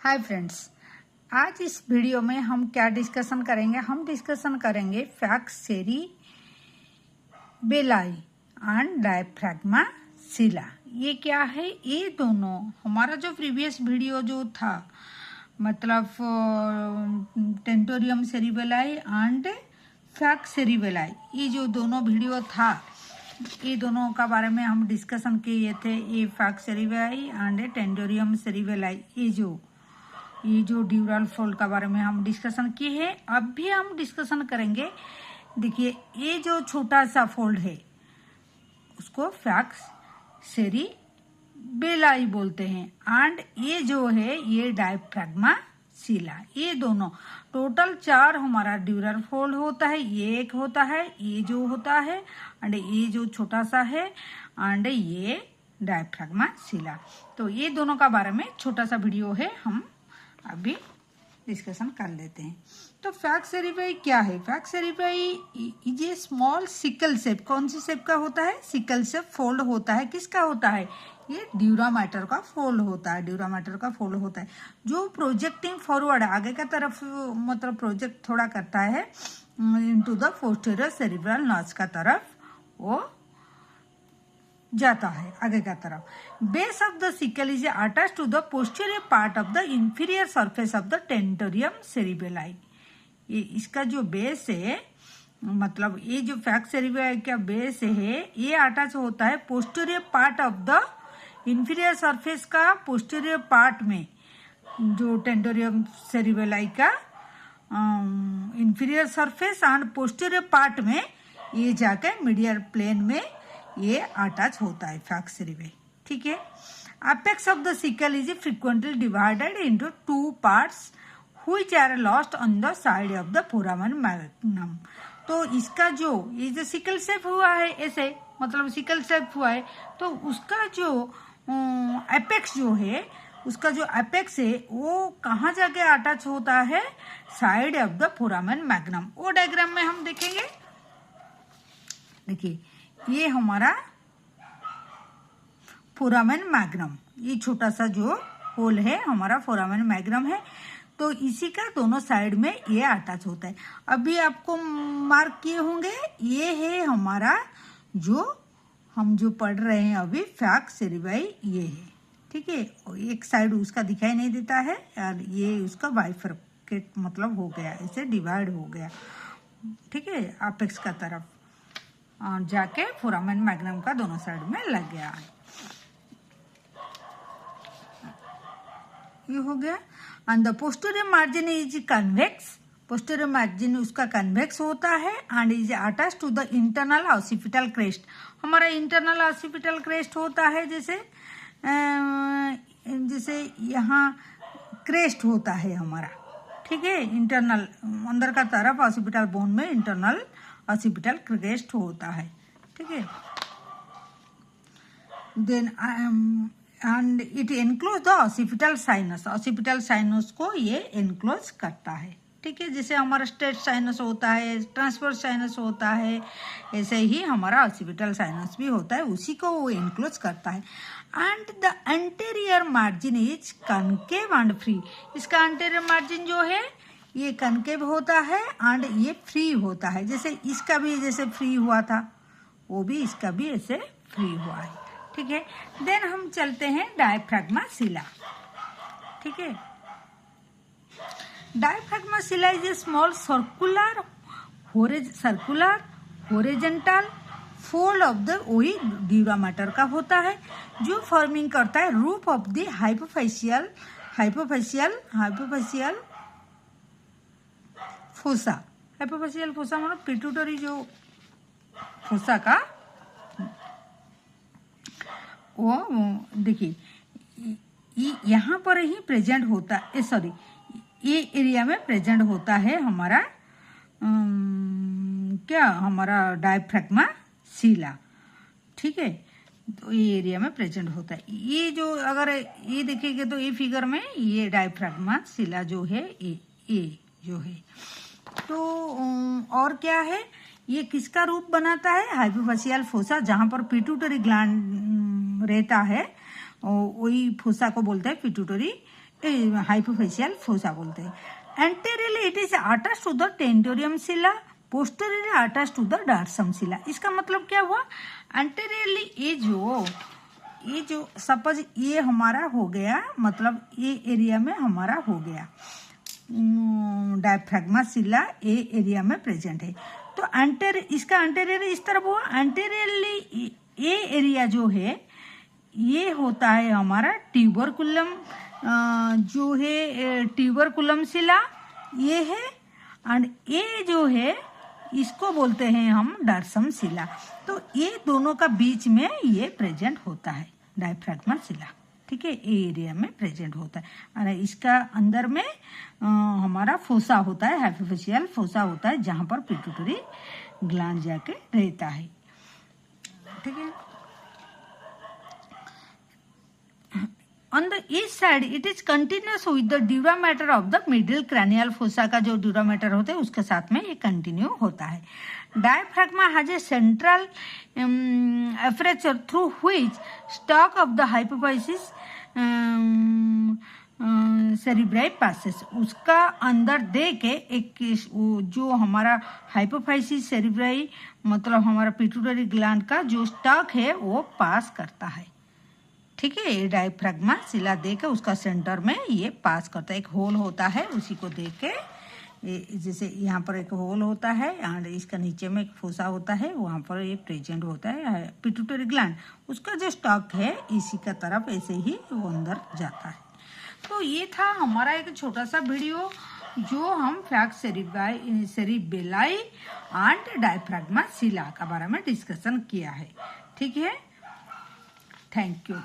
Hi friends, आज इस video में हम क्या डिस्कशन करेंगे। हम डिस्कशन करेंगे फैक्स सेरिबेलाई एंड डायफ्रैग्मा सिला। ये क्या है? ये दोनों हमारा जो प्रीवियस वीडियो जो था, मतलब tentorium cerebelli and fax cerebelli, ये जो दोनों वीडियो था, ये दोनों का बारे में हम डिस्कशन किए थे। ये fax cerebelli and tentorium cerebelli, ये जो ड्यूरल फोल्ड का बारे में हम डिस्कशन किए हैं। अब भी हम डिस्कशन करेंगे। देखिए, ये जो छोटा सा फोल्ड है उसको फैक्स सेरिबेलाई बोलते हैं, एंड ये जो है ये डायफ्रैग्मा सिला। ये दोनों टोटल 4 हमारा ड्यूरल फोल्ड होता है। ये एक होता है, ये जो होता है, एंड ये जो छोटा सा है, एंड ये डायफ्रैग्मा सिला। तो ये दोनों का बारे में छोटा सा वीडियो है, हम अभी डिस्कशन कर लेते हैं। तो फैक्स सेरिबेलाई क्या है? Fax cerebelli is a small sickle shape. कौन सी शेप का होता है? सिकल शेप फोल्ड होता है। किसका होता है? ये ड्यूरा मैटर का फोल्ड होता है। ड्यूरा मैटर का फोल्ड होता है जो प्रोजेक्टिंग फॉरवर्ड, आगे का तरफ, मतलब प्रोजेक्ट थोड़ा करता है into the posterior cerebral notch का तरफ वो जाता है, आगे का तरफ। Base of the sickle is attach to the posterior part of the inferior surface of the tentorium cerebelli. ये इसका जो बेस है, मतलब ये जो फैक्स सेरिबेलाई का बेस है, ये अटैच होता है posterior part of the inferior surface का पोस्टीरियर पार्ट में। जो टेंटोरियम सेरिबेलाई का inferior surface and posterior part में ये जाके मीडियल प्लेन में ये अटैच होता है फैक्स सेरिबेलाई। ठीक है। Apex of the sickle is frequently divided into 2 parts which are lost on the side of the foramen magnum. तो इसका जो ये जो सिकल शेप हुआ है, ऐसे मतलब सिकल शेप हुआ है, तो उसका जो एपेक्स जो है, उसका जो एपेक्स है वो कहाँ जाके अटैच होता है? Side of the foramen magnum. वो डायग्राम में हम देखेंगे। देखिए, ये हमारा फोरामेन मैग्नम, ये छोटा सा जो होल है हमारा फोरामेन मैग्नम है। तो इसी का दोनों साइड में ये अटैच होता है। अभी आपको मार्क किए होंगे, ये है हमारा जो हम जो पढ़ रहे हैं अभी फैक्स सेरिबेलाई, ये है। ठीक है। एक साइड उसका दिखाई नहीं देता है और ये उसका बाइफरकेट मतलब हो गया, ऐसे डिवाइड हो गया। ठीक है। अपेक्स का तरफ जाके फोरामेन मैग्नम का दोनों साइड में लग गया है। ये हो गया। And the posterior margin is convex. Posterior margin उसका कन्वेक्स होता है and is attach to the internal occipital crest. हमारा इंटरनल ऑसिपिटल क्रेस्ट होता है, जैसे यहाँ क्रेस्ट होता है हमारा। ठीक है। इंटरनल अंदर का तरफ ऑसिपिटल बोन में इंटरनल ऑसिपिटल क्रेस्ट होता है। ठीक है। Then and it enclose the occipital sinus. Occipital sinus को ये एनक्लोज करता है। ठीक है। जैसे हमारा स्ट्रेट साइनस होता है, ट्रांसवर्स साइनस होता है, ऐसे ही हमारा ऑसिपिटल साइनस भी होता है, उसी को वो एनक्लोज करता है। And the anterior margin is concave and free. इसका एंटीरियर मार्जिन जो है ये कनकेव होता है एंड ये फ्री होता है। जैसे इसका भी जैसे फ्री हुआ था, वो भी इसका भी ऐसे फ्री हुआ है। ठीक है। देन हम चलते हैं डायफ्रैग्मा सिला। ठीक है। Diaphragma sellae is a small circular horizontal fold of the वही ड्यूरा मैटर का होता है, जो फॉर्मिंग करता है roof of the hypophyseal fossa. Hypophyseal fossa मतलब पिट्यूटरी जो फोसा का, वो देखिए यहाँ पर ही प्रेजेंट होता है, सॉरी ये एरिया में प्रेजेंट होता है हमारा क्या, हमारा डायफ्रैग्मा सिला। ठीक है। तो ये एरिया में प्रेजेंट होता है। ये जो अगर ये देखेंगे तो ये फिगर में ये डायफ्रैग्मा सिला जो है, ये जो है। तो और क्या है, ये किसका रूप बनाता है? हाइपोफेशियल फोसा, जहां पर पिट्यूटरी ग्लैंड रहता है, वही फोसा को बोलते हैं पिट्यूटरी हाइपोफेशियल फोसा बोलते हैं। Anteriorly it is attached to the tentorium sellae, posteriorly attached to the dorsum sellae. इसका मतलब क्या हुआ, एंटेरियरली ये जो सपोज ये हमारा हो गया, मतलब ये एरिया में हमारा हो गया डायफ्राग्मा सिला, ये एरिया में प्रेजेंट है। तो इसका एंटेरियर इस तरफ हुआ। एंटेरियरली ये एरिया जो है ये होता है हमारा ट्यूबरकुलम, जो है ट्यूबरकुलम सिला ये है, एंड ये जो है इसको बोलते हैं हम डॉर्सम सिला। तो ये दोनों का बीच में ये प्रेजेंट होता है डायफ्राग्मा सिला, ठीक है, ये एरिया में प्रेजेंट होता है। और इसका अंदर में हमारा फोसा होता है, हाइपोफेशियल फोसा होता है, जहाँ पर पिट्यूटरी ग्लैंड जाके रहता है, ठीक है। On the east side, it is continuous with the dura mater of the middle cranial fossa का जो dura mater होता है उसके साथ में ये कंटिन्यू होता है। Diaphragma has a central aperture through which stalk of the hypophysis cerebri passes। उसका अंदर दे के एक जो हमारा हाइपोफाइसिस सेरिब्राई मतलब हमारा पिट्यूटरी ग्लैंड का जो स्टॉक है वो पास करता है, ठीक है। ये डायफ्राग्मा सिला दे के उसका सेंटर में ये पास करता है, एक होल होता है, उसी को देख के जैसे यहाँ पर एक होल होता है एंड इसका नीचे में एक फोसा होता है, वहाँ पर ये प्रेजेंट होता है पिट्यूटरी ग्लैंड, उसका जो स्टॉक है इसी का तरफ ऐसे ही वो अंदर जाता है। तो ये था हमारा एक छोटा सा वीडियो जो हम फैक्ट सेरिबेलाई एंड डायफ्राग्मा सिला के बारे में डिस्कशन किया है, ठीक है। Thank you.